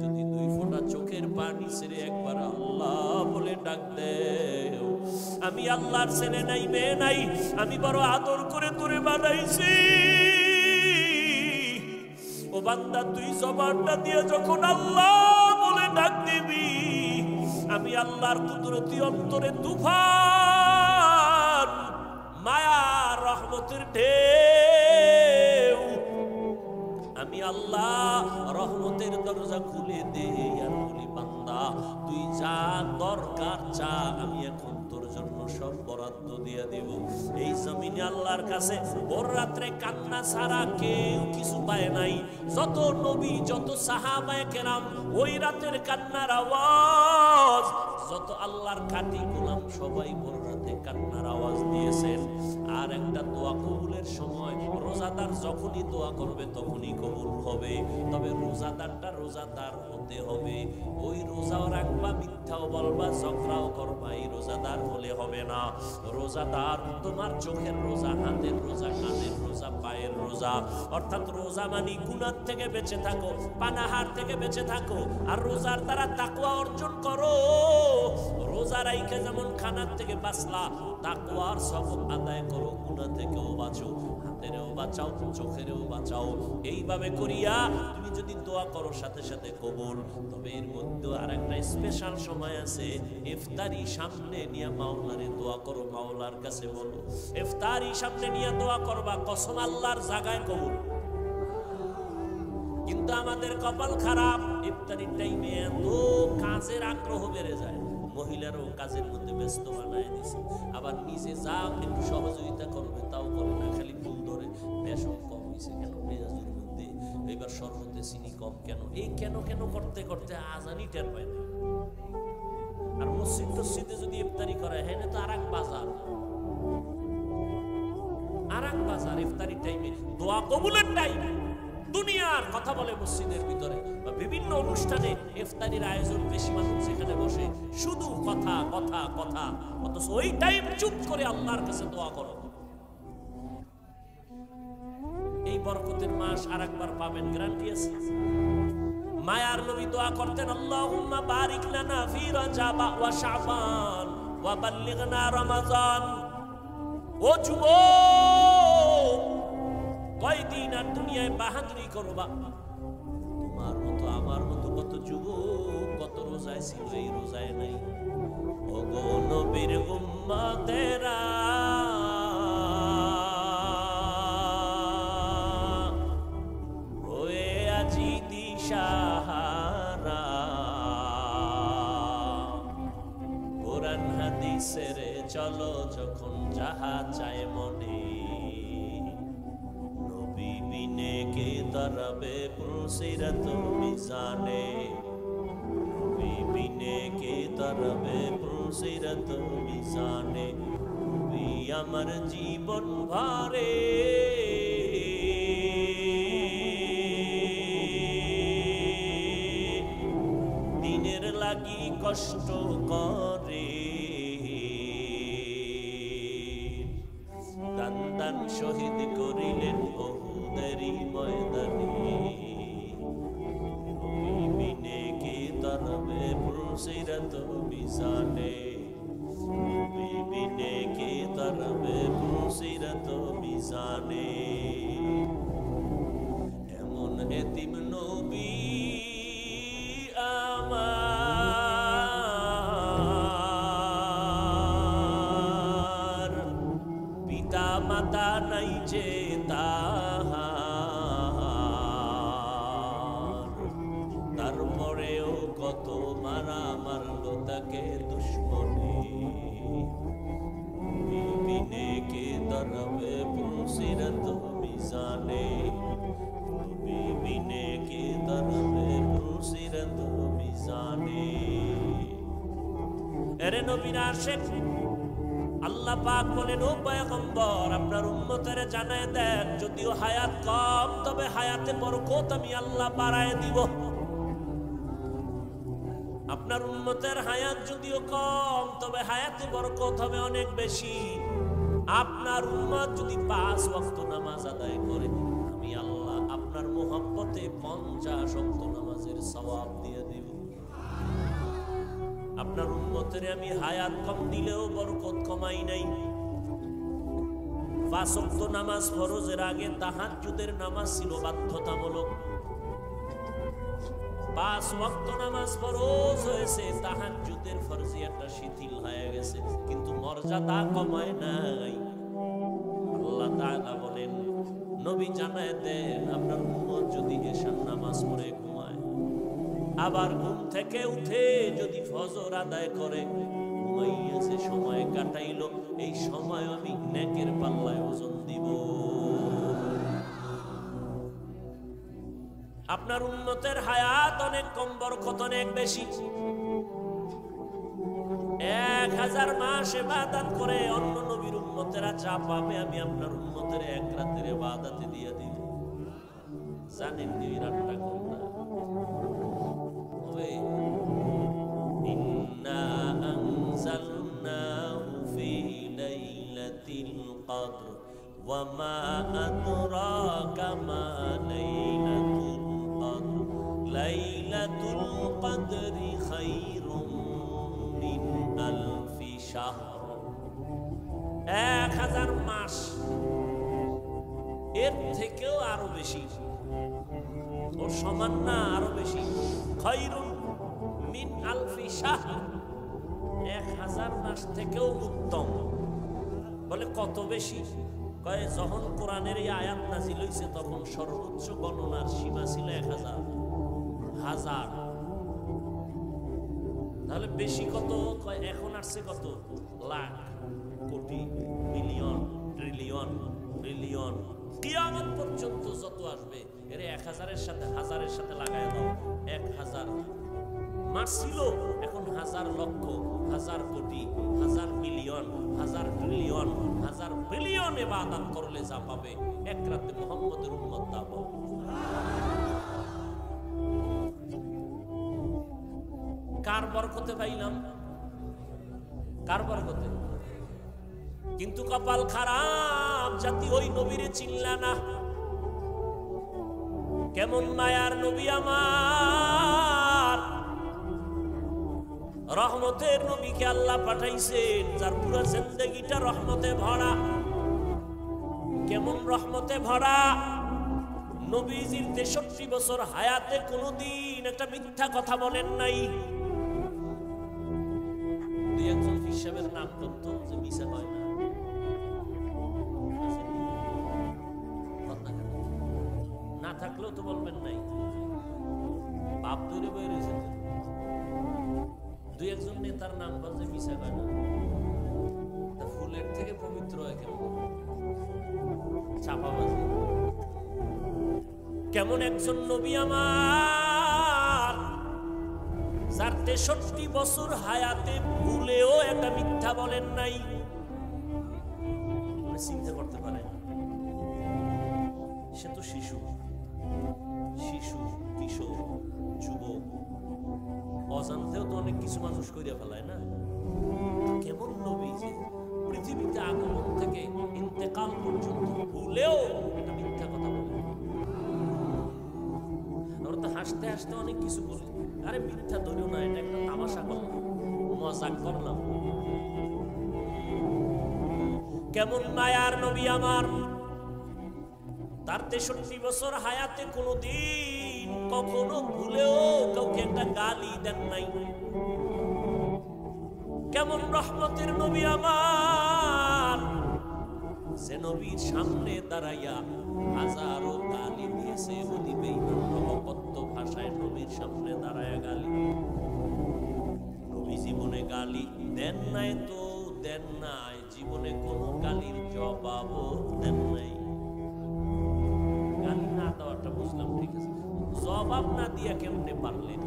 যদি দুই ফোঁটা চোখের পানি ছেড়ে একবার আল্লাহ বলে ডাক দেও, আমি আল্লাহর ছেলে নাই মেয়ে নাই, আমি বড় আদর করে তোরে বানাইছি। ও বান্দা তুই জবানটা দিয়ে যখন আল্লাহ বলে ডাক দিবি, আমি আল্লাহর কুদরতি অন্তরে তুফান মায়া রহমতের ঢেউ, আমি আল্লাহ রহমতের দরজা খুলে দে আর বলি বান্দা তুই যা দরকার চা, আমি এখন তোর জন্য সব বরাদ্দ দিয়ে দেব। এই জমিনে আল্লাহর কাছে ভোর রাত্রে কান্না ছাড়া কেউ কিছু পায় নাই। যত নবী যত সাহাবায়ে কেরাম ওই রাতের কান্নার আওয়াজ, যত আল্লাহর খাঁটি গোলাম সবাই ভোর রাতে কান্নার আওয়াজ দিয়েছেন। আর একটা দোয়া কবুলের সময় রোজাদার যখনই দোয়া করবে তখনই কবুল হবে। তবে রোজাদারটা রোজাদার হতে হবে। ওই রোজাও রাখবা, মিথ্যাও বলবা, ঝগড়াও করবা, এই রোজাদার হলে হবে না। রোজাদার তোমার চোখের রোজা, হাতের রোজা, কানের রোজা, পায়ের রোজা। অর্থাৎ রোজা মানে গুনাহ থেকে বেঁচে থাকো, পানাহার থেকে বেঁচে থাকো, আর রোজার দ্বারা তাকওয়া অর্জন করো। রোজা রাইখে যেমন খানার থেকে বাঁচলা, তাকওয়ার সবক আদায় করো, গুনাহ থেকেও বাঁচো, হাতেরও বাঁচাও, চোখেরও বাঁচাও। এইভাবে করিয়া তুমি যদি দোয়া করো সাথে সাথে কবুল। তবে এর মধ্যে আর একটা স্পেশাল সময় আছে, ইফতারি সামনে নিয়ে মাওলারে দোয়া করো, মাওলার কাছে বলো। ইফতারি সামনে নিয়ে দোয়া করবা, কসম আল্লাহর জায়গায় কবুল। কিন্তু আমাদের কপাল খারাপ, ইফতারির টাইমে এত কাজের আগ্রহ বেড়ে যায়, মহিলারও কাজের মধ্যে ব্যস্ত বানায় দিছে। আবার নিজে যা একটু সহযোগিতা করবে তাও করে না, খালি ফুল ধরে বেসন কম হয়েছে কেন, পেঁয়াজের মধ্যে এইবার শরবতে চিনি কম কেন, এই কেন কেন করতে করতে আজানি টের পায় না। আর মসজিদ টসজিদে যদি ইফতারি করে, হ্যাঁ তো আর এক বাজার, আর এক বাজার ইফতারির টাইমে, দোয়া কবুলের টাইমে দুনিয়ার কথা বলে মসজিদের ভিতরে বা বিভিন্ন অনুষ্ঠানে। ইফতারির আয়োজন, বেশি মানুষ সেখানে বসে শুধু কথা কথা কথা, অথচ ওই টাইম চুপ করে আল্লাহর কাছে দোয়া করো। এই বরকতের মাস আর একবার পাবেন, গ্যারান্টি আছে। মায়ার নবী দোয়া করতেন, আল্লাহুম্মা বারিক লানা ফি রাজাব ওয়া শাবান ওয়া বাল্লিগনা রমাজান। ও যুবক, কয়দিন আর দুনিয়ায় বাহাদুরি করবা? তোমার মতো আমার মতো কত যুবক কত রোজায় ছিল, এই রোজায় নাই। ওগো নবীর উম্মতেরা, রয়ে আজি দিশাহারা, কোরআন হাদিসের চলো যখন যাহা চায় মনে, কে দরবে পুলসিরত মিজানে, বিবিনে কে দরবে পুলসিরত মিজানে, বি আমার জীবন ভরে দিনের লাগি কষ্ট করে, দান দান শহীদ করিলেন বহুদেরই ময়দানে, বিবিনে কে দরবে পুলসিরত মিজানে, বিবিনে কে দরবে পুলসিরত মিজানে। এমন এতিম নবী আমার, পিতা মাতা নাই যে তারপরেও কত মারা মারলো তাকে দুশ্মনে, বিবিনে কে দরবে পুলসিরত মিজানে, বিবিনে কে দরবে পুলসিরত মিজানে। এরে নবীর আশিক, আল্লাহ পাক বলেন, ও পয়গম্বর আপনার উম্মতের জানায় দেন, যদিও হায়াত কম তবে হায়াতে বরকত আমি আল্লাহ বাড়ায় দিব। আপনার উম্মতের হায়াত যদিও কম তবে হায়াতে বরকত হবে অনেক বেশি। আপনার উম্মত যদি 5 ওয়াক্ত নামাজ আদায় করে, আমি আল্লাহ আপনার মুহাব্বতে 50 ওয়াক্ত নামাজ নামাজের সওয়াব দিয়ে দিব। আপনার উম্মতের আমি হায়াত কম দিলেও বরকত কমাই নাই। 5 ওয়াক্ত নামাজ ফরজের আগে তাহাজ্জুদের নামাজ ছিল বাধ্যতামূলক। 5 ওয়াক্ত নামাজ ফরজ হয়েছে, তাহাজ্জুদের ফরজিয়াতটা শিথিল হয়ে গেছে, কিন্তু মর্যাদা কমায় নাই। আল্লাহ তাআলা বলেন, নবী জানায় দেন, আপনার উম্মত যদি এশার নামাজ পড়ে ঘুমায়, আবার ঘুম থেকে উঠে যদি ফজর আদায় করে, ঘুমাইয়া যে সময় কাটাইলো, এই সময় আমি নেকের পাল্লায় ওজন দিব। আপনার উম্মতের হায়াত অনেক কম, বরকত অনেক বেশি। 1000 মাস ইবাদত করে অন্য নবীর উম্মতেরা যা পাবে, আমি আপনার উম্মতের এক রাতের ইবাদতে দিয়ে দিব। জানেন কি রাতটা কোনটা? ওই ইন্না আনজালনাহু ফি লাইলাতিল কদর ওয়া মা আদরাকা মা লাইলাতুল কদর লাইলাতুল কদরি খায়রুম মিন আলফি শাহর। 1000 মাস, এর থেকেও আরো বেশি, ওর সমান না, আরো বেশি। খায়রুম মিন আলফি শাহর, 1000 মাস থেকেও উত্তম। বলে কত বেশি? কয় যখন কোরআনের এই আয়াত নাজিল হইছে, তখন সর্বোচ্চ গণনার সীমা ছিল 1000। তাহলে বেশি কত? কয় এখন আসছে কত? লাখ, কোটি, মিলিয়ন, ট্রিলিয়ন, বিলিয়ন, কিয়ামত পর্যন্ত যত আসবে, এর 1000-এর সাথে 1000-এর সাথে লাগায় দাও। 1000 মাস ছিল, এখন 1000 লক্ষ, 1000 কোটি, 1000 মিলিয়ন, 1000 ট্রিলিয়ন, 1000 বিলিয়ন ইবাদত করলে যা পাবে, এক রাতে মুহাম্মদের উম্মত তা পাবে। কার বরকতে পাইলাম? কার বরকতে? কিন্তু কপাল খারাপ, জাতি ওই নবীরে চিনলা না। কেমন মায়ার নবী আমার, রহমতের নবীকে আল্লাহ পাঠাইছেন, যার পুরো জিন্দেগিটা রহমতে ভরা। কেমন রহমতে ভরা? নবীজির 63 বছর হায়াতে কোনদিন একটা মিথ্যা কথা বলেন নাই। দুই একজন হিসাবের নাম করত যে মিশা হয় না, না থাকলেও তো বলবেন নাই, বাপ ধরে বই রয়েছে। দুই একজন নেতার নাম বলছে মিশা হয় না, তা ফুলের থেকে পবিত্র হয় কেমন? চাপাবাজি। কেমন একজন নবী আমার, যার 63 বছর হায়াতে ভুলেও একটা মিথ্যা বলেন নাই। চিন্তা করতে পারেন, সে তো শিশু, কিশোর, যুবক, অজান্তেও তো অনেক কিছু মানুষ কইরা ফেলায় না। কেমন নবী যে পৃথিবীতে আগমন থেকে ইন্তেকাল পর্যন্ত ভুলেও একটা মিথ্যা কথা বলে। আমরা তো হাসতে হাসতে অনেক কিছু বলি, আরে মিথ্যা ধরিও না, এটা একটা তামাশা করলাম, মজাক করলাম। কেমন মায়ার নবী আমার, তার 63 বছর হায়াতে কোনদিন কখনো ভুলেও কাউকে একটা গালি দেন নাই। কেমন রহমতের নবী আমার, যে নবীর সামনে দাঁড়াইয়া হাজারো গালি দিয়েছে, বলি বেঈমান অকথ্য ভাষায় নবীর সামনে দাঁড়াইয়া গালি। নবী জীবনে গালি দেন নাই তো দেন নাই, জীবনে কোনো গালির জবাবও দেন নাই। গালি না দেওয়াটা বুঝলাম, ঠিক আছে, জবাব না দিয়া কেমনে পারলেন?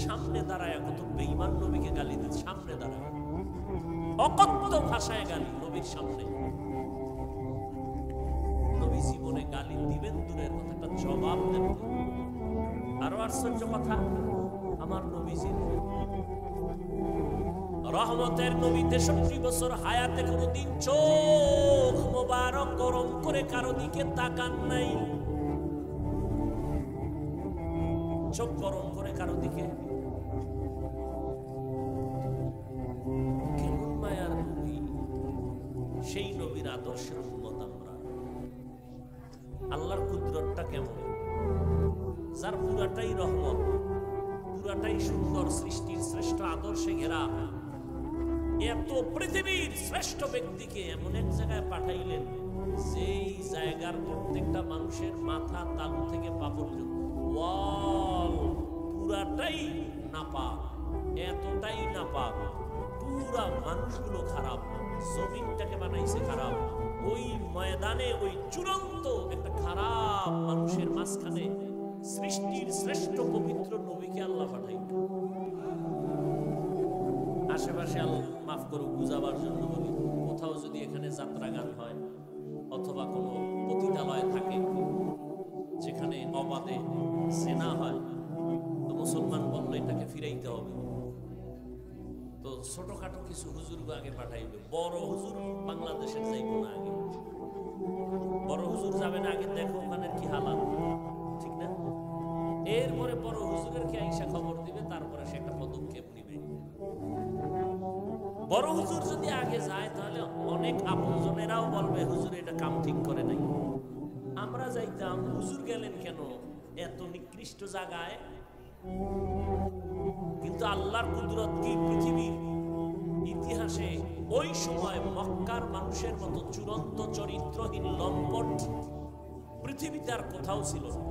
সামনে দাঁড়ায় কত বেঈমান নবীকে গালি দিতে, সামনে দাঁড়ায় অকথ্য ভাষায় গালি নবীর সামনে। নবী জীবনে গালি দিবেন দূরের কথা, একটা জবাব দেন। আরো আশ্চর্য কথা, আমার নবীজি রহমতের নবী 63 বছর হায়াতে কোনদিন চোখ মোবারক গরম করে কারো দিকে তাকান নাই। চোখ গরম করে কারো দিকে। কেমন মায়ার নবী, সেই নবীর আদর্শের উম্মত আমরা। আল্লাহর কুদরতটা কেমন, যার পুরাটাই রহমত, পুরাটাই সুন্দর, সৃষ্টির শ্রেষ্ঠ আদর্শে ঘেরা, এত পৃথিবীর শ্রেষ্ঠ ব্যক্তিকে এমন এক জায়গায় পাঠাইলেন যেই জায়গার প্রত্যেকটা মানুষের মাথা তালু থেকে পা পর্যন্ত ওয়াল পুরাটাই নাপাক, এতটাই নাপাক, পুরা মানুষগুলো খারাপ, জমিনটাকে বানাইছে খারাপ। ওই ময়দানে ওই চূড়ান্ত একটা খারাপ মানুষের মাঝখানে সৃষ্টির শ্রেষ্ঠ পবিত্র নবীকে আল্লাহ পাঠাইল। আশেপাশে আল্লাহ মাফ করুক বুঝাবার জন্য বলি, কোথাও যদি এখানে যাত্রা গান হয় অথবা কোনো পতিতালয় থাকে যেখানে অবাধে সেনা হয়, তো মুসলমান বললো এটাকে ফিরাইতে হবে। তো ছোটখাটো কিছু হুজুরকে আগে পাঠাইবে, বড় হুজুর বাংলাদেশের যাইব না আগে, বড় হুজুর যাবে না আগে, দেখো ওখানে কি হালাত, ঠিক না? এরপরে বড় হুজুরের কে আইসা খবর দিবে, তারপরে সে একটা পদক্ষেপ নিবে। বড় হুজুর যদি আগে যায় তাহলে অনেক আপনজনেরাও বলবে হুজুর এটা কাম ঠিক করে নাই, আমরা যাইতাম, হুজুর গেলেন কেন এত নিকৃষ্ট জায়গায়। কিন্তু আল্লাহর কুদরত কি, পৃথিবীর ইতিহাসে ওই সময় মক্কার মানুষের মতো চূড়ান্ত চরিত্রহীন লম্পট পৃথিবীতে আর কোথাও ছিল না,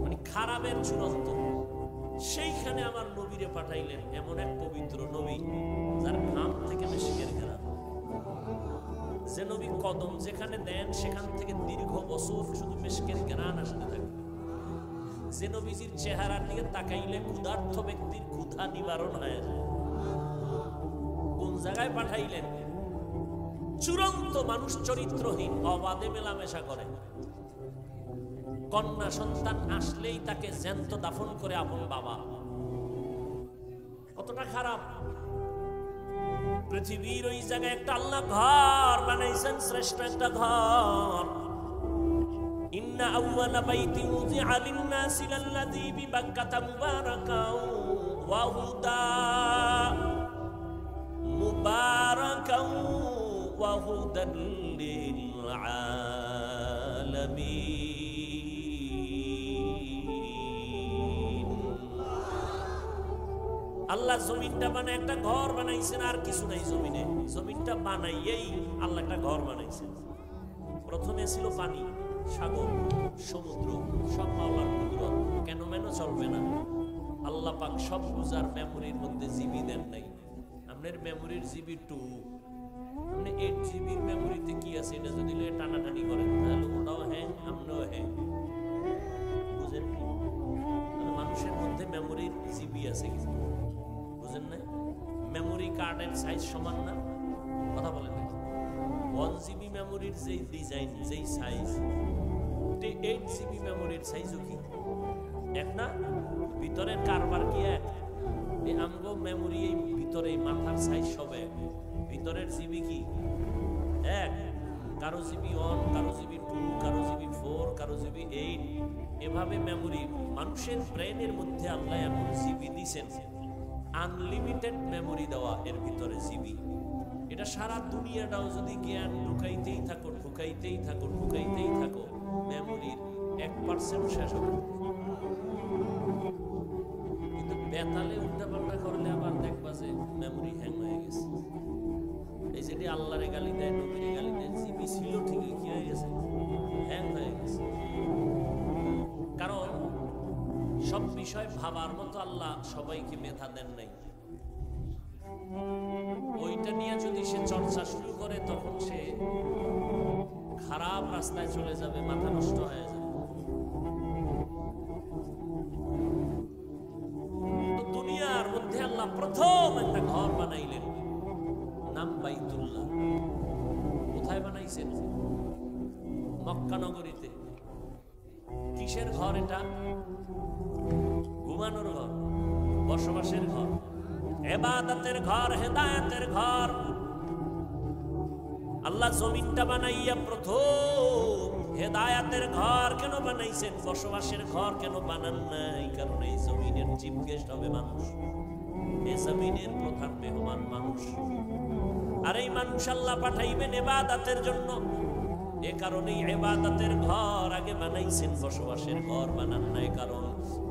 মানে খারাপের চূড়ান্ত। সেইখানে আমার নবীরে পাঠাইলেন, এমন এক পবিত্র নবী যার নাম থেকে মেশিকের ঘেরা, যে নবী কদম যেখানে দেন সেখান থেকে দীর্ঘ বছর শুধু মেশকের ঘেরান আসতে থাকে, যে নবীজির চেহারার দিকে তাকাইলে ক্ষুধার্ত ব্যক্তির ক্ষুধা নিবারণ হয়ে যায়। কোন জায়গায় পাঠাইলেন? চূড়ান্ত মানুষ চরিত্রহীন, অবাধে মেলামেশা করে, কন্যা সন্তান আসলেই তাকে জ্যান্ত দাফন করে আপন বাবা। কতটা খারাপ! পৃথিবীর ওই জায়গায় একটা আল্লাহ ঘর বানাইছেন, শ্রেষ্ঠ একটা ঘর। ইন্না আউয়ালা বাইতিন উযিআ লিন-নাসি লাল্লাযী বিবাক্কাতা মুবারাকাও ওয়া হুদা, মুবারাকাও ওয়া হুদান লিল আলামিন। আল্লাহ জমিনটা বানায় একটা ঘর বানাইছেন, আর কিছু নাই জমিনে। জমিনটা বানাইয়েই আল্লাহ একটা ঘর বানাইছেন। প্রথমে ছিল পানি, সাগর, সমুদ্র, সব আল্লাহর কুদরত, কেন মেনো চলবে না। আল্লাহ পাক সব বুঝার মেমোরির মধ্যে জিবি দেন নাই। আপনার মেমোরির জিবি 2, আপনি 8 জিবির মেমোরিতে কি আছে এটা যদি টানাটানি করেন তাহলে ওটাও হ্যাং, আপনিও হ্যাং। বুঝেন কি? মানুষের মধ্যে মেমোরির জিবি আছে কিছু, বুঝেন না? মেমোরি কার্ডের সাইজ সমান না, কথা বলেন না। 1 জিবি মেমোরির যেই ডিজাইন, যেই সাইজ, 8 জিবি মেমোরির সাইজও কি এক না? ভিতরের কারবার কি এক? আমগো মেমোরি এই ভিতরে মাথার সাইজ সব এক, ভিতরের জিবি কি এক। কারো জিবি 1, কারো জিবি 2, কারো জিবি 4, কারো জিবি 8, এভাবে মেমোরি। মানুষের ব্রেনের মধ্যে আল্লাহ এমন জিবি দিয়েছেন, আনলিমিটেড মেমোরি দেওয়া এর ভিতরে জিবি। এটা সারা দুনিয়াটাও যদি জ্ঞান ঢুকাইতেই থাকো, ঢুকাইতেই থাকো, ঢুকাইতেই থাকো, মেমোরির 1% শেষ হবে। কিন্তু বেতালে উল্টাপাল্টা করলে আবার দেখবা যে মেমোরি হ্যাং হয়ে গেছে। এই যেটি আল্লাহরে গালি দেয়, নবীরে গালি দেয়, জিবি ছিল ঠিকই, কি হয়ে গেছে? হ্যাং হয়ে গেছে। কারণ সব বিষয় ভাবার মতো আল্লাহ সবাইকে মেধা দেন নাই। ওইটা নিয়ে যদি সে চর্চা শুরু করে তখন সে খারাপ রাস্তায় চলে যাবে, মাথা নষ্ট হয়ে যাবে। তো দুনিয়ার মধ্যে আল্লাহ প্রথম একটা ঘর বানাইলেন, নাম বাইতুল্লাহ। কোথায় বানাইছেন? মক্কা নগরীতে। কিসের ঘর এটা? ঘুমানোর ঘর, বসবাসের ঘর, ইবাদতের ঘর, হেদায়েতের ঘর। আল্লাহ জমিনটা বানাইয়া প্রথম হেদায়াতের ঘর কেন বানাইছেন, বসবাসের ঘর কেন বানান নাই? কারণ এই জমিনের চিফ গেস্ট হবে মানুষ, এই জমিনের প্রধান মেহমান মানুষ। আর এই মানুষ আল্লাহ পাঠাইবেন ইবাদতের জন্য। এ কারণেই ইবাদতের ঘর আগে বানাইছেন, বসবাসের ঘর বানান নাই। কারণ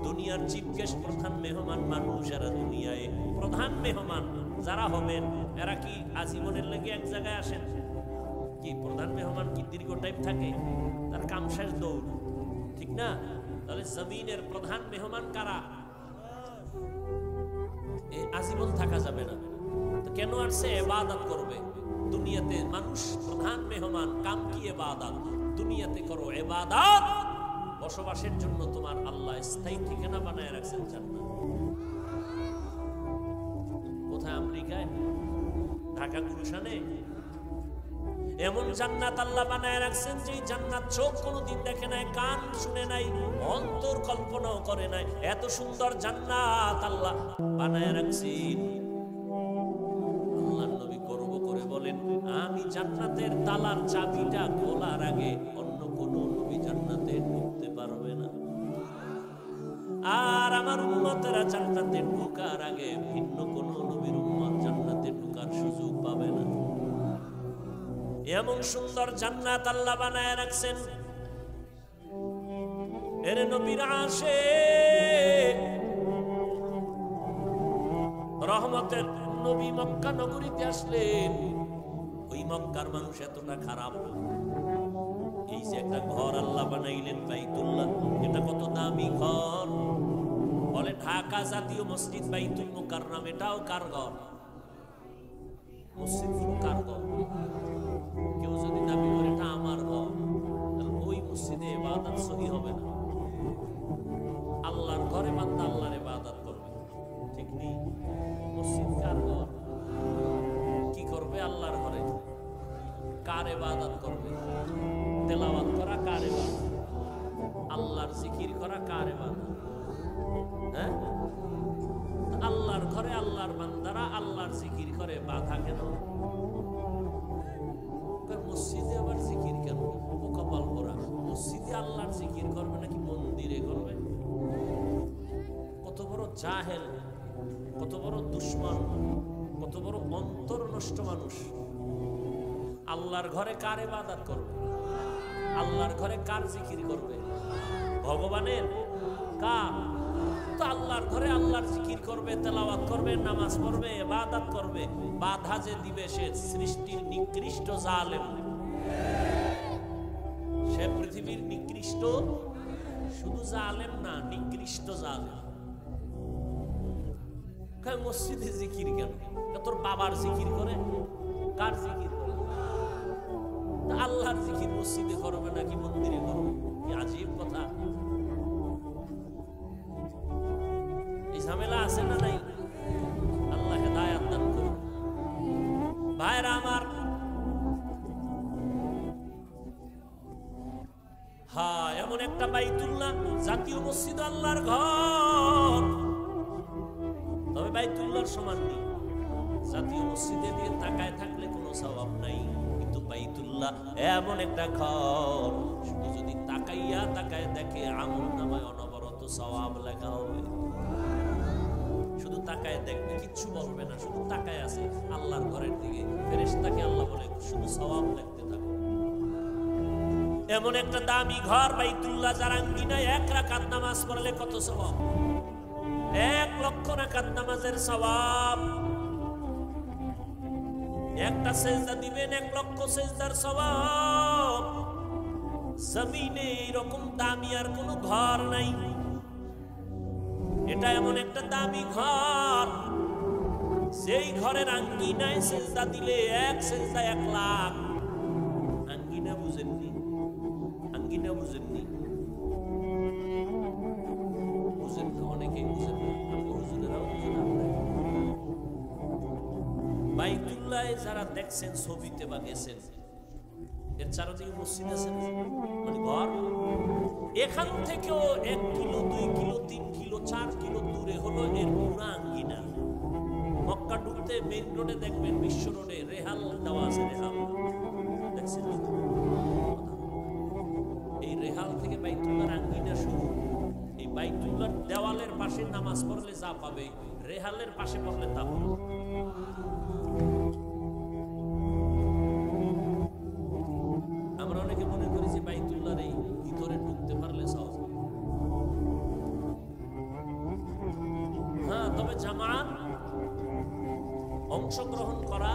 দুনিয়ার চিফ গেস্ট প্রধান মেহমান মানুষ, আর দুনিয়ায় প্রধান মেহমান যারা হবেন এরা কি আজীবনের লেগে এক জায়গায় আসেন? কি প্রধান মেহমান কি দীর্ঘ টাইম থাকে? তার কাম শেষ দৌড়, ঠিক না? তাহলে জমিনের প্রধান মেহমান কারা? আজীবন থাকা যাবে না। তো কেন আসছে? ইবাদত করবে। দুনিয়াতে মানুষ প্রধান মেহমান, কাম কি ইবাদত। দুনিয়াতে করো ইবাদত, বসবাসের জন্য তোমার আল্লাহ স্থায়ী ঠিকানা বানায় রাখছেন জান্নাত। কোথায়? আমেরিকায়, ঢাকা গুলশানে এমন জান্নাত আল্লাহ বানায় রাখছেন যে জান্নাত চোখ কোনোদিন দেখে নাই, কান শুনে নাই, অন্তর কল্পনাও করে নাই। এত সুন্দর জান্নাত আল্লাহ বানায় রাখছেন। আল্লাহর নবী গর্ব করে বলেন, আমি জান্নাতের তালার চাবিটা খোলার আগে অন্য কোন নবী জান্নাতে ঢুকতে পারবে না। আর আমার উম্মতেরা জান্নাতে ঢোকার আগে ভিন্ন কোন নবীর উম্মত জান্নাতে ঢোকার সুযোগ পাবে না। এমন সুন্দর জান্নাত আল্লাহ বানায় রাখছেন। এর নবীর আশিক রহমতের নবী মক্কা নগরীতে আসলেন। ওই মক্কার মানুষ এতটা খারাপ, এই যে একটা ঘর আল্লাহ বানাইলেন বাইতুল্লাহ, এটা কত দামি ঘর। বলে ঢাকা জাতীয় মসজিদ বাইতুল মুকাররম, এটাও কার ঘর? মসজিদগুলো কার ঘর? কেউ যদি দাবি করে এটা আমার ঘর, তাহলে ওই মসজিদে ইবাদত সহি হবে না। আল্লাহর ঘরে বান্দা আল্লাহর ইবাদত করবে, ঠিক নেই? মসজিদ কার ঘর? কি করবে আল্লাহর ঘরে? কার ইবাদত করবে? তেলাওয়াত করা কার ইবাদত? আল্লাহর জিকির করা কার ইবাদত? হ্যাঁ, আল্লাহর ঘরে আল্লাহর বান্দারা আল্লাহর জিকির করে, বাধা কেন? মসজিদে আবার জিকির কেন? কপাল করা। মসজিদে আল্লাহর জিকির করবে নাকি মন্দিরে করবে? কত বড় জাহেল, কত বড় দুশ্মন, কত বড় অন্তর নষ্ট মানুষ। আল্লাহর ঘরে কার ইবাদত করবে? আল্লাহর ঘরে কার জিকির করবে? ভগবানের? কার? তো আল্লাহর ঘরে আল্লাহর জিকির করবে, তেলাওয়াত করবে, নামাজ পড়বে, ইবাদত করবে। বাধা যে দিবে সে সৃষ্টির নিকৃষ্ট জালেম, সে পৃথিবীর নিকৃষ্ট, শুধু জালেম না, নিকৃষ্ট জালেম। মসজিদে জিকির কেন? তোর বাবার জিকির করে? কার জিকির করে? আল্লাহর জিকির মসজিদে করবে নাকি মন্দিরে করবে? কি আজীব কথা। এই ঝামেলা আছে না নাই? আল্লাহ হেদায়েত দান করুন। ভাইরা আমার, হ্যাঁ, এমন একটা বাইতুল্লাহ জাতীয় মসজিদ আল্লাহর ঘর, তবে বাইতুল্লাহর সমান নেই। জাতীয় মসজিদে দিয়ে তাকায় থাকলে কোনো সওয়াব নাই, কিন্তু বাইতুল্লাহ এমন একটা ঘর, শুধু যদি তাকাইয়া তাকায় দেখে আমলনামায় অনবরত সওয়াব লেখা হবে। শুধু তাকায় দেখবে, কিচ্ছু বলবে না, শুধু তাকায় আছে আল্লাহর ঘরের দিকে। ফেরেশতাকে আল্লাহ বলে শুধু সওয়াব লিখতে থাকো। এমন একটা দামি ঘর বাইতুল্লাহ, যার আঙ্গিনায় 1 রাকাত নামাজ পড়লে কত সওয়াব? 1 লক্ষ রাকাত নামাজের সওয়াব। একটা সেজদা দিবেন 1 লক্ষ সেজদার সওয়াব। জমিনে এরকম দামি আর কোনো ঘর নাই। এটা এমন একটা দামি ঘর, যেই ঘরের আঙ্গিনায় সেজদা দিলে 1 সেজদা 1 লাখ। আঙ্গিনা বুঝেননি? আঙ্গিনা বুঝেননি? বুঝেন না, অনেকেই বুঝেন না, হুজুরেরাও বুঝেন না। বাইতুল্লাহ যারা দেখছেন ছবিতে বা গেছেন, এর চারদিকে মসজিদ আছে, মানে ঘর। এখান থেকেও 1 কিলো, 2 কিলো, 3 কিলো, 4 কিলো দূরে হলো এর পুরা আঙ্গিনা। মক্কা ঢুকতে মেইন রোডে দেখবেন, বিশ্ব রোডে রেহাল দেওয়া আছে, রেহাল দেখছেন? বাইতুল্লাহর আঙ্গিনা শুরু। এই বাইতুল্লাহর দেওয়ালের পাশে নামাজ পড়লে যা পাবে, রেহালের পাশে পড়লে তা পাবে। আমরা অনেকে মনে করি যে বাইতুল্লাহর এই ভিতরে ঢুকতে পারলে সহজ। হ্যাঁ, তবে জামাত অংশগ্রহণ করা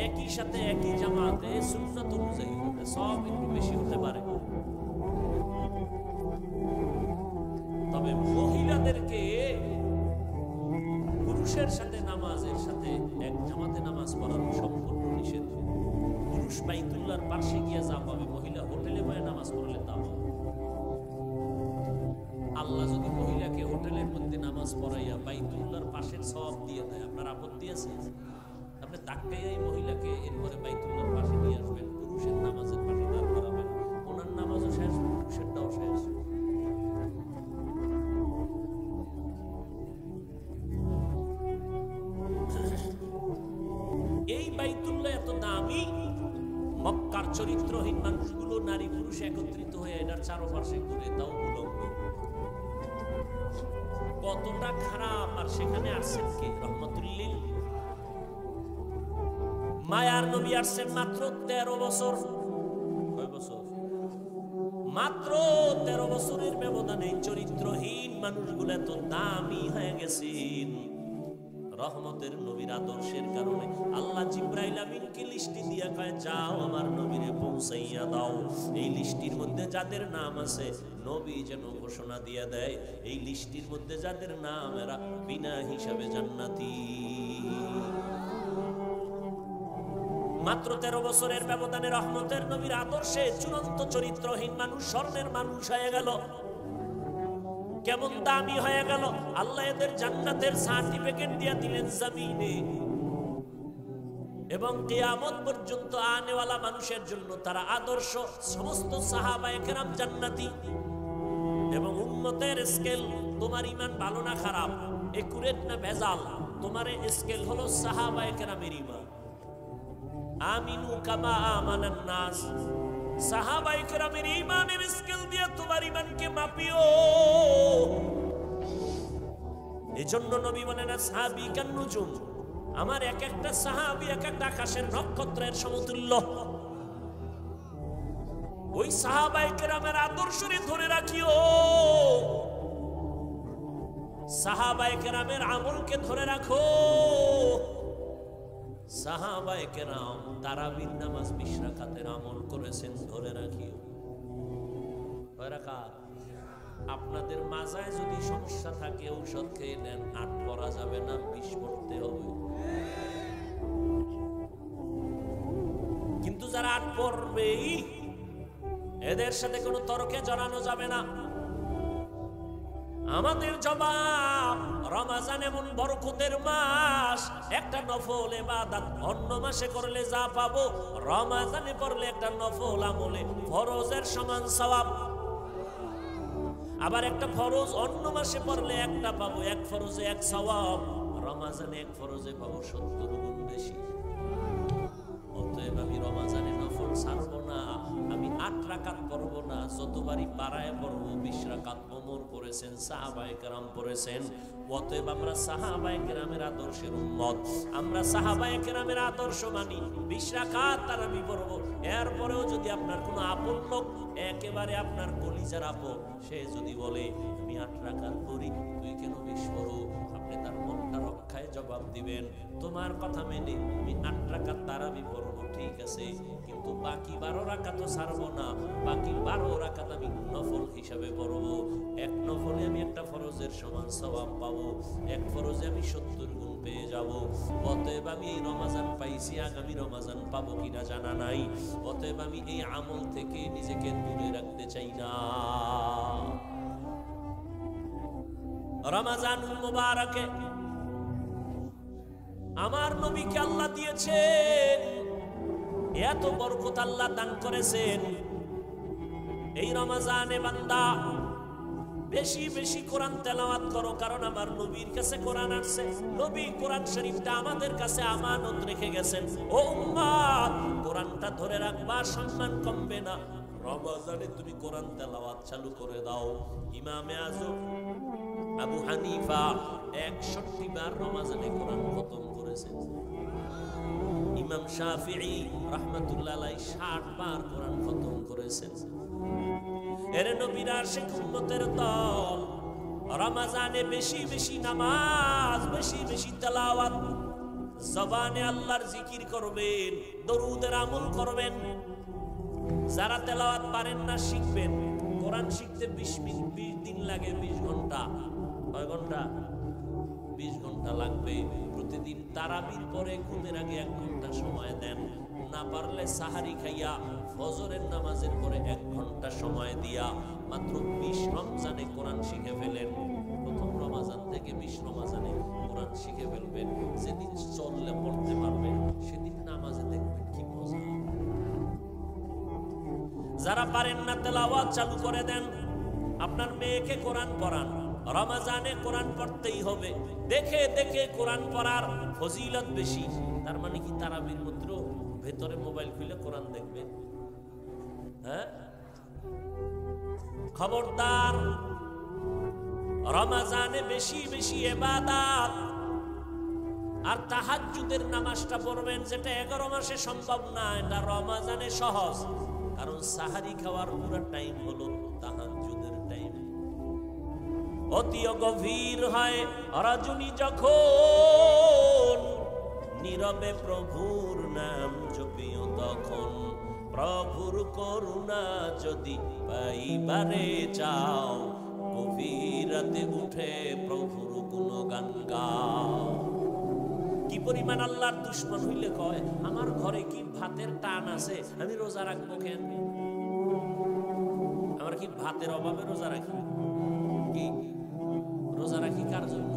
একই সাথে একই জামাতে সুন্নাত অনুযায়ী হবে, সব একটু বেশি হতে পারে। তবে মহিলাদেরকে পুরুষের সাথে নামাজের সাথে এক জামাতে নামাজ পড়ানো সম্পূর্ণ নিষেধ। পুরুষ বাইতুল্লাহর পাশে গিয়ে যা পাবে, মহিলা হোটেলে বসে নামাজ পড়লে তা পাবে। আল্লাহ যদি মহিলাকে হোটেলের মধ্যে নামাজ পড়াইয়া বাইতুল্লাহর পাশের সওয়াব দিয়ে দেয়, আপনার আপত্তি আছে? আপনি তাকাইয়া এই মহিলাকে এরপরে বাইতুল্লাহর পাশে নিয়ে আসবেন, পুরুষের নামাজের পাশে দাঁড় করাবেন, ওনার নামাজও শেষ, পুরুষেরটাও শেষ। এই বাইতুল্লাহ এত দামি, মক্কার চরিত্রহীন মানুষগুলো নারী পুরুষ একত্রিত হয়ে এটার চারপাশে ঘুরে, তাও উলঙ্গ। কতটা খারাপ! আর সেখানে আসছেন কে? রহমতুল্লিল মায়ার নবী আসছেন মাত্র 13 বছর। কয় বছর? মাত্র 13 বছরের ব্যবধানে চরিত্রহীন মানুষগুলো এত দামি হয়ে গেছেন। রহমতের নবীর আদর্শের কারণে আল্লাহ জিবরাইল আমিনকে লিস্টি দিয়া কয়, যাও আমার নবীরে পৌঁছাইয়া দাও। এই লিস্টির মধ্যে যাদের নাম আছে, নবী যেন ঘোষণা দিয়া দেয়, এই লিস্টির মধ্যে যাদের নাম, এরা বিনা হিসাবে জান্নাতি। মাত্র 13 বছরের ব্যবধানে রহমতের নবীর আদর্শে চূড়ান্ত চরিত্রহীন মানুষ স্বর্ণের মানুষ হয়ে গেল। কেমন দামি হয়ে গেল! আল্লাহ এদের জান্নাতের সার্টিফিকেট দিয়ে দিলেন জমিনে, এবং কিয়ামত পর্যন্ত আনেওয়ালা মানুষের জন্য তারা আদর্শ। সমস্ত সাহাবায়ে কেরাম জান্নাতি। এবং উম্মতের স্কেল, তোমার ঈমান ভালো না খারাপ, একুরেট না ভেজাল, তোমার স্কেল হলো সাহাবায়ে কেরামের ঈমান। আমিনু কামা আমানান নাস। সাহাবায়ে কেরামের ঈমানের স্কেল দিয়ে তোমার ঈমানকে মাপিও। এজন্য নবী বলেন, সাহাবী কান নুজুম, আমার এক একটা সাহাবী এক একটা আকাশের নক্ষত্রের সমতুল্য। ওই সাহাবায়ে কেরামের আদর্শরে ধরে রাখিও, সাহাবায়ে কেরামের আমলকে ধরে রাখো। সাহাবায়ে কেরাম তারাবির নামাজ 20 রাকাতের আমল করেছেন, ধরে রাখিও। কয় রাকাত? আপনাদের মাজায় যদি সমস্যা থাকে ঔষধ খেয়ে নেন, 8 পড়া যাবে না, 20 পড়তে হবে। কিন্তু যারা 8 পড়বেই, এদের সাথে কোনো তর্কে জড়ানো যাবে না। আমাদের জবাব, রমজান এমন বরকতের মাস, একটা নফল ইবাদত অন্য মাসে করলে যা পাবো, রমজানে পড়লে একটা নফল আমলে ফরজের সমান সওয়াব। আবার একটা ফরজ অন্য মাসে পড়লে একটা পাবো, এক ফরজে এক সওয়াব, রমজানে এক ফরজে পাবো 70 গুণ বেশি। অতএব আমি রমজানে নফল ছাড়বো না, আমি 8 রাকাত পড়বো না, যতবারই বাড়ায় পড়বো। 20 রাকাত ওমর পড়েছেন, সাহাবায়ে কেরাম পড়েছেন। অতএব আমরা সাহাবায়ে কেরামের আদর্শের উম্মত, আমরা সাহাবায়ে কেরামের আদর্শ মানি। 20 রাকাত তারাবি পড়বো। এরপরেও যদি আপনার কোনো আপন লোক, একেবারে আপনার কলিজার আপন, সে যদি বলে আমি 8 রাকাত পড়ি, তুই কেন 20 পড়ো, আপনি তার মনটা রক্ষায় জবাব দিবেন, তোমার কথা মেনে আমি 8 রাকাত তারাবি পড়বো, ঠিক আছে, কিন্তু বাকি 12 রাকাতও ছাড়বো না। বাকি 12 রাকাত আমি নফল হিসাবে পড়বো। এক নফলে আমি একটা ফরজের সমান সওয়াব পাবো, এক ফরজে আমি 70 গুণ পেয়ে যাব। অতএব আমি এই রমজান পাইছি, আগামী রমজান পাবো কিনা জানা নাই। অতএব আমি এই আমল থেকে নিজেকে দূরে রাখতে চাই না। রমজানুল মুবারকে আমার নবীকে আল্লাহ দিয়েছেন, এত বরকত আল্লাহ দান করেছেন। এই রমজানে বান্দা বেশি বেশি কোরআন তেলাওয়াত করো, কারণ আমার নবীর কাছে কোরআন আসছে। নবী কোরআন শরীফটা আমাদের কাছে আমানত রেখে গেছেন। ও উম্মত, কোরআনটা ধরে রাখবা, সম্মান কমবে না। রমজানে তুমি কোরআন তেলাওয়াত চালু করে দাও। ইমামে আজম আবু হানিফা 61 বার রমজানে কোরআন খতম করেছেন। ইমাম শাফিঈ রাহমাতুল্লাহ আলাইহি 60 বার কোরআন খতম করেছেন। এর নবীর আশিক উম্মতের দল রমজানে বেশি বেশি নামাজ, বেশি বেশি তেলাওয়াত, জবানে আল্লাহর জিকির করবেন, দরুদের আমল করবেন। যারা তেলাওয়াত পারেন না শিখবেন। কোরআন শিখতে 20 দিন লাগে, 20 ঘন্টা। কয় ঘন্টা? 20 ঘন্টা লাগবে। প্রতিদিন তারাবির পরে ঘুমের আগে 1 ঘন্টা সময় দেন। না পারলে সাহারি খাইয়া ফজরের নামাজের পরে 1 ঘন্টা সময় দিয়া মাত্র 20 রমজানে কোরআন শিখে ফেলেন। প্রথম রমজান থেকে 20 রমজানে কোরআন শিখে ফেলবেন। যেদিন চললে পড়তে পারবেন সেদিন নামাজে দেখবেন কি মজা। যারা পারেন না তেলাওয়াত চালু করে দেন। আপনার মেয়েকে কোরআন পড়ান। রমজানে কোরআন পড়তেই হবে। দেখে দেখে কোরআন পড়ার ফজিলত বেশি। তার মানে কি তারাবির মাত্র ভেতরে মোবাইল খুলে কোরআন দেখবে? হ্যাঁ, খবরদার। রমজানে বেশি বেশি ইবাদত আর তাহাজ্জুদের নামাজটা পড়বেন, যেটা 11 মাসে সম্ভব না, এটা রমজানে সহজ। কারণ সাহারি খাওয়ার পুরো টাইম হলো তাহাজ্জুদের টাইম। অতি গভীর হয় রজনী যখন, নীরবে প্রভুর নাম জপিও তখন। প্রভুর করুণা যদি পাইবারে চাও, গভীর রাতে উঠে প্রভুর গুণগান গাও। কি পরিমাণ আল্লাহর দুশমন হইলে কয় আমার ঘরে কি ভাতের টান আছে, আমি রোজা রাখবো কেন? আমার কি ভাতের অভাবে রোজা রাখি? কি রোজা রাখি কার জন্য?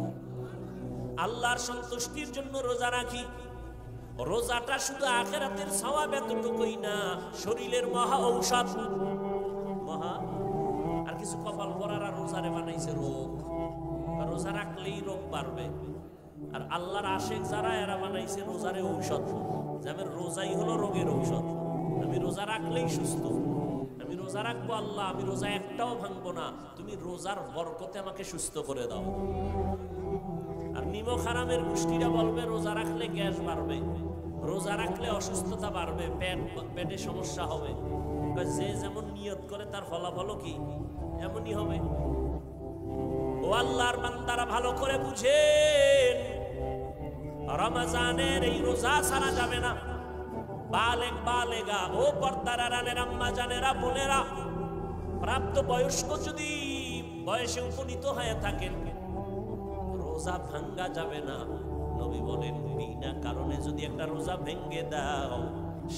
আল্লাহর সন্তুষ্টির জন্য রোজা রাখি। রোজাটা শুধু আখিরাতের সওয়াব এতটুকুই না, শরীরের মহা ঔষধ। মহা আর কিছু কপাল পরারা রোজারে বানাইছে রোগ। রোজা রাখলেই রোগ বাড়বে। আর আল্লাহর আশিক যারা, এরা বানাইছে রোজারে ঔষধ। যেমন রোজাই হলো রোগের ঔষধ। আমি রোজা রাখলেই সুস্থ। আমি রোজা রাখবো আল্লাহ, আমি রোজা একটাও ভাঙবো না, তুমি রোজার বরকতে আমাকে সুস্থ করে দাও। আর নিমক হারামের গোষ্ঠীরা বলবে রোজা রাখলে গ্যাস বাড়বে, রোজা রাখলে অসুস্থতা বাড়বে, পেটে সমস্যা হবে। যে যেমন নিয়ত করে তার ফলাফল কি এমনই হবে। ও আল্লাহর বান্দারা ভালো করে বুঝেন, রমজানের এই রোজা ছাড়া যাবে না। বালেগ বালেগা, ও পর্দার আড়ালের আম্মা জানেরা, বোনেরা, প্রাপ্ত বয়স্ক যদি বয়সে উপনীত হয়ে থাকেন, রোজা ভাঙ্গা যাবে না। নবী বলেন বিনা কারণে যদি একটা রোজা ভেঙ্গে দাও,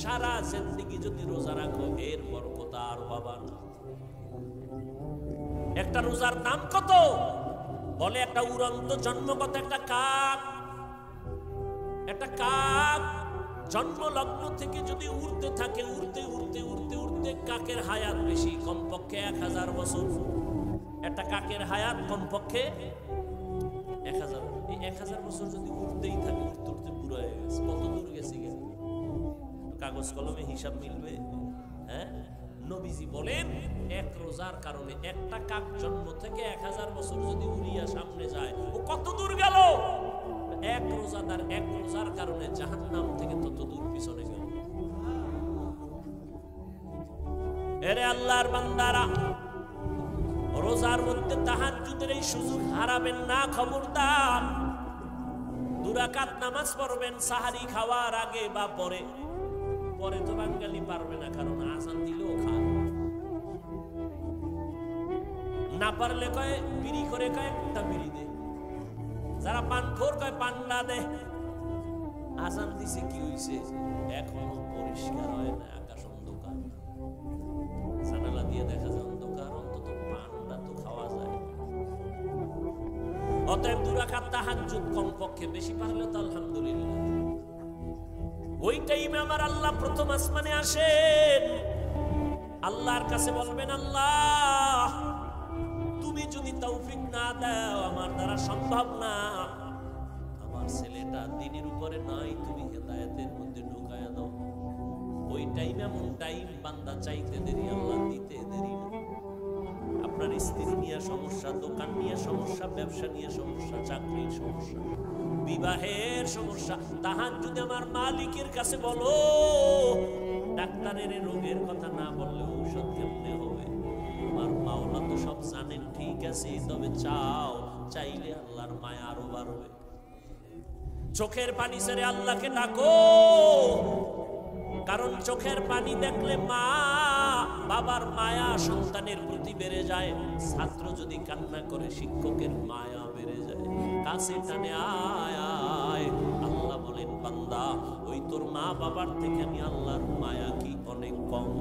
সারা জিন্দেগি যদি রোজা রাখো, এর বরকত আর পাবা না। একটা রোজার দাম কত? বলে একটা উড়ন্ত জন্মগত একটা কাক, একটা কাক জন্ম লগ্ন থেকে যদি উড়তে থাকে, উড়তে উড়তে উড়তে উড়তে কাকের হায়াত বেশি, কমপক্ষে 1000 বছর। একটা কাকের হায়াত কমপক্ষে 1000। এই 1000 বছর যদি উড়তেই থাকে, উড়তে উড়তে বুড়ো হয়ে গেছে, কত দূর গেছে? কাগজ কলমে হিসাব মিলবে? হ্যাঁ, নবীজি বলেন এক রোজার কারণে একটা কাক জন্ম থেকে 1000 বছর যদি উড়িয়া সামনে যায়, ও কত দূর গেল? এক রোজাদার এক রোজার কারণে জাহান্নাম থেকে তত দূর পিছনে গেল। এরে আল্লাহর বান্দারা, রোজার মধ্যে তাহাজ্জুদের এই সুযোগ হারাবেন না, খবরদার। 2 রাকাত নামাজ পড়বেন সাহারি খাওয়ার আগে বা পরে। পরে তো বাঙালি পারবে না, কারণ আজান দিলেও খান। না পারলে কয় বিড়ি করে, কয় একটা বিড়ি দে। যারা পানখোর কয় পান্ডা দে। আজান দিছে কি হইছে? এখনো পরিষ্কার হয় না, আকাশ অন্ধকার। জানালা দিয়ে দেখা যায় অন্ধকার, অন্তত পান্ডা তো খাওয়া যায়। অতএব 2 রাকাত তাহাজ্জুদ কমপক্ষে, বেশি পারলে তো আলহামদুলিল্লাহ। ওই টাইমে আমার আল্লাহ প্রথম আসমানে আসেন। আল্লাহর কাছে বলবেন, আল্লাহ তুমি যদি তৌফিক না দাও, আমার দ্বারা সম্ভব না। আমার ছেলেটা দ্বীনের উপরে নাই, তুমি হেদায়েতের মধ্যে ঢুকায়া দাও। ওই টাইম এমন টাইম বান্দা চাইতে দেরি, আল্লাহ দিতে দেরি না। আপনার স্ত্রী নিয়ে সমস্যা, দোকান নিয়ে সমস্যা, ব্যবসা নিয়ে সমস্যা, চাকরির সমস্যা, বিবাহের সমস্যা, তাহাজ্জুদে আমার মালিকের কাছে বলো। ডাক্তারের রোগের কথা না বললে ঔষধ কেমনে হবে? আমার মাওলা তো সব জানেন, ঠিক আছে, তবে চাও, চাইলে আল্লাহর মায়া আরো বাড়বে। চোখের পানি ছেড়ে আল্লাহকে ডাকো, কারণ চোখের পানি দেখলে মা বাবার মায়া সন্তানের প্রতি বেড়ে যায়। ছাত্র যদি কান্না করে শিক্ষকের মায়া বেড়ে যায়। কাছে টানে আয় আয়। আল্লাহ বলেন বান্দা, ওই তোর মা বাবার থেকে আমি আল্লাহর মায়া কি অনেক কম?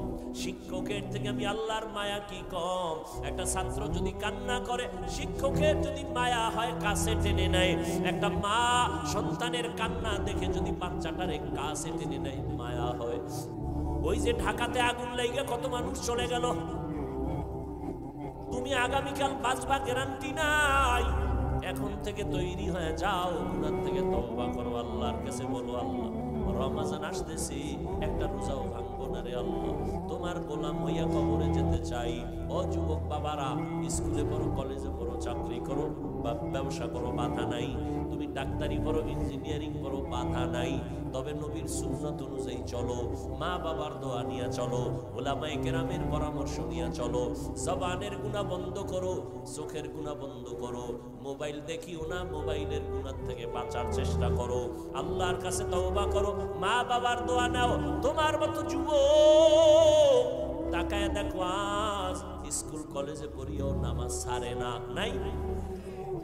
শিক্ষকের থেকে আমি আল্লাহর মায়া কি কম? একটা ছাত্র যদি কান্না করে, শিক্ষকের যদি মায়া হয় কাছে টেনে নেয়। একটা মা সন্তানের কান্না দেখে যদি বাচ্চাটারে কাছে টেনে নেয়, মায়া হয়। ওই যে ঢাকাতে আগুন লাইগা কত মানুষ চলে গেল, তুমি আগামীকাল বাঁচবা গ্যারান্টি নাই। এখন থেকে তৈরি হয়ে যাও, গুনাহ থেকে তওবা করো, আল্লাহর কাছে বলো, আল্লাহ রমজান আসতেছি, একটা রোজাও ভাঙবো না রে আল্লাহ, তোমার গোলাম হইয়া কবরে যেতে চাই। ও যুবক বাবারা, স্কুলে পড়ো, কলেজে পড়ো, চাকরি করো বা ব্যবসা করো, বাধা নাই। তুমি ডাক্তারি পড়ো, ইঞ্জিনিয়ারিং পড়ো, বাধা নাই। তবে নবীর সুন্নাত অনুযায়ী চলো, মা বাবার দোয়া নিয়ে চলো, উলামায়ে কেরামের পরামর্শ নিয়ে চলো। জবানের গুনাহ বন্ধ করো, চোখের গুনাহ বন্ধ করো, মোবাইল দেখিও না, মোবাইলের গুনাহ থেকে বাঁচার চেষ্টা করো, আল্লাহর কাছে তওবা করো, মা বাবার দোয়া নাও। তোমার মতো যুবক তাকায় দেখো, আজ স্কুল কলেজে পড়িও নামাজ ছাড়ে না, নাই?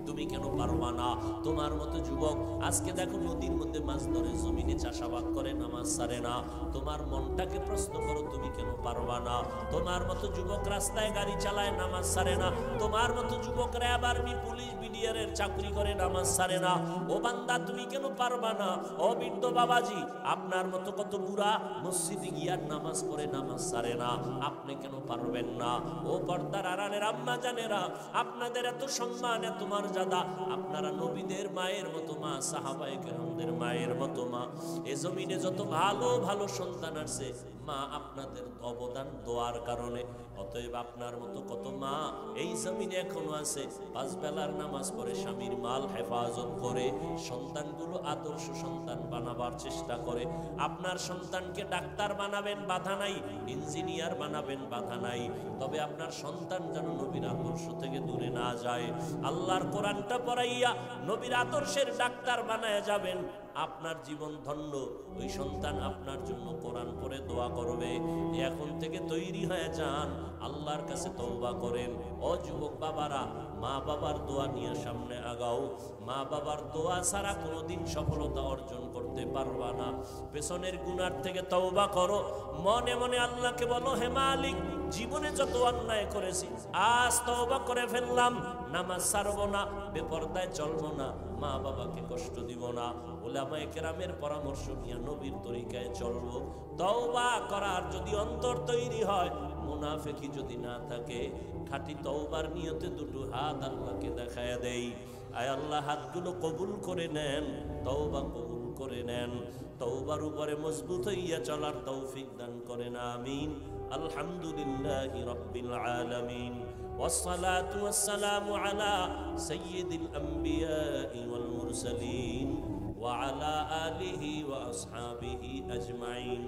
তুমি কেন পারবা না? তোমার মতো যুবক আজকে দেখো নদীর মধ্যে মাছ ধরে, জমিনে চাষাবাদ করে, নামাজ ছাড়ে না। তোমার মনটাকে প্রশ্ন করো, তুমি কেন পারবা না? তোমার মতো যুবক রাস্তায় গাড়ি চালায়, নামাজ ছাড়ে না। তোমার মতো যুবক র্যাব, আর্মি, পুলিশ, বিডিআরের চাকরি করে, নামাজ ছাড়ে না। ও বান্দা, তুমি কেন পারবা না? ও বৃদ্ধ বাবাজি, আপনার মতো কত বুড়া মসজিদে গিয়ার নামাজ পড়ে, নামাজ ছাড়ে না, আপনি কেন পারবেন না? ও পর্দার আড়ালের আম্মা জানেরা, আপনাদের এত সম্মান, এত মর্যাদা, আপনারা নবীদের মায়ের মতো মা, সাহাবায়ে কেরামদের মায়ের মতো মা। এ জমিনে যত ভালো ভালো সন্তান আছে, মা আপনাদের অবদান দোয়ার কারণে। অতএব আপনার মতো কত মা এই জমিনে এখনো আছে, পাঁচ বেলার নামাজ পড়ে, স্বামীর মাল হেফাজত করে, সন্তানগুলো আদর্শ সন্তান বানাবার চেষ্টা করে। আপনার সন্তানকে ডাক্তার বানাবেন, বাধা নাই, ইঞ্জিনিয়ার বানাবেন, বাধা নাই, তবে আপনার সন্তান যেন নবীর আদর্শ থেকে দূরে না যায়। আল্লাহর কোরআনটা পড়াইয়া নবীর আদর্শের ডাক্তার বানায় যাবেন, আপনার জীবন ধন্য। ওই সন্তান আপনার জন্য কোরআন পড়ে দোয়া করবে। এখন থেকে তৈরি হয়ে যান, আল্লাহর কাছে তওবা করেন। ও যুবক বাবারা, মা বাবার দোয়া নিয়ে সামনে আগাও। মা বাবার দোয়া ছাড়া কোনোদিন সফলতা অর্জন করতে পারবা না। পেছনের গুনার থেকে তওবা করো, মনে মনে আল্লাহকে বলো, হে মালিক, জীবনে যত অন্যায় করেছি আজ তওবা করে ফেললাম, নামাজ ছাড়বো না, বেপরদায় চলবো না, মা বাবাকে কষ্ট দিব না, উলামায়ে কেরামের পরামর্শ নিয়ে নবীর তরিকায় চলবো। তওবা করার যদি অন্তর তৈরি হয়, মুনাফিকি যদি না থাকে, খাঁটি তওবার নিয়তে দুটো হাত আল্লাহকে দেখায় দেই। আয় আল্লাহ, হাতগুলো কবুল করে নেন, তওবা কবুল করে নেন, তওবার উপরে মজবুত হইয়া চলার তৌফিক দান করেন, আমিন। আলহামদুলিল্লাহি রাব্বিল আলামিন, والصلاة والسلام على سيد الأنبياء والمرسلين وعلى آله وأصحابه أجمعين.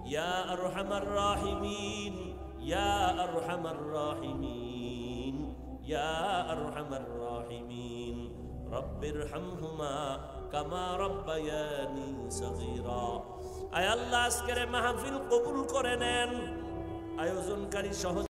يا أرحم الراحمين، يا أرحم الراحمين، يا أرحم الراحمين، رب ارحمهما كما ربياني صغيرا. আয় আল্লাহ, আজকের মাহফিল কবুল করে নেন। আয়োজনকারী সহ